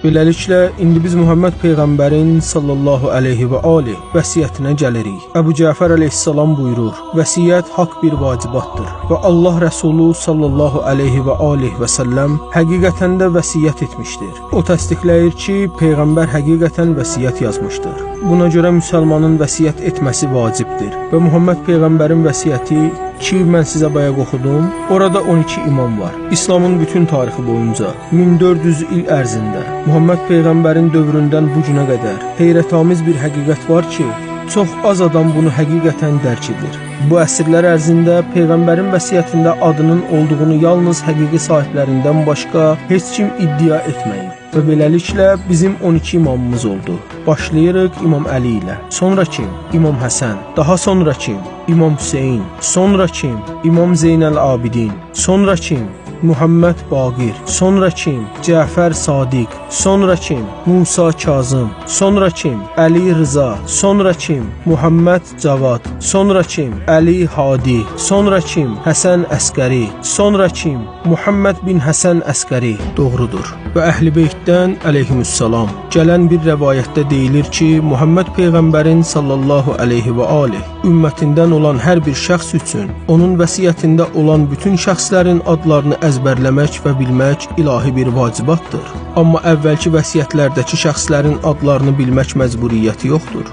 Beləliklə, indi biz Muhammed Peyğəmbərin sallallahu aleyhi və aleyh vəsiyyətinə gəlirik. Əbu Cəfər əleyhissalam buyurur, vəsiyyət haqq bir vacibatdır və Allah Rəsulu sallallahu aleyhi və aleyh və səlləm həqiqətən də vəsiyyət etmişdir. O təsdiqləyir ki, Peyğəmbər həqiqətən vəsiyyət yazmışdır. Buna görə müsəlmanın vəsiyyət etməsi vacibdir və Muhammed Peyğəmbərin vəsiyyəti ki, mən sizə bayaq oxudum, orada 12 imam var. İslamın bütün tarixi boyunca 1400 il ərzində Muhammed Peyğəmbərin dövründən bu günə qədər heyrətamiz bir həqiqət var ki, çox az adam bunu həqiqətən dərk edir. Bu əsrlər ərzində Peyğəmbərin vəsiyyətində adının olduğunu yalnız həqiqi sahiblərindən başqa heç kim iddia etməyib. Və beləliklə bizim 12 imamımız oldu. Başlayırıq İmam Əli ilə. Sonra kim? İmam Həsən. Daha sonra kim? İmam Hüseyin. Sonra kim? İmam Zeynəl Abidin. Sonra kim? Muhammed Baqir. Sonra kim? Cəfər Sadiq. Sonra kim? Musa Kazım. Sonra kim? Əli Rıza. Sonra kim? Muhammed Cavad. Sonra kim? Əli Hadi. Sonra kim? Həsən Əskəri. Sonra kim? Muhammed bin Həsən Əskəri. Doğrudur. Və Əhl-i Beytdən əleyhissalam gələn bir rəvayətdə deyilir ki, Muhammed Peyğəmbərin sallallahu aleyhi və aleyh ümmətindən olan hər bir şəxs üçün onun vəsiyyətində olan bütün şəxslərin adlarını əzbərləmək və bilmək ilahi bir vacibatdır. Amma əvvəlki vəsiyyətlərdəki şəxslərin adlarını bilmək məcburiyyəti yoxdur.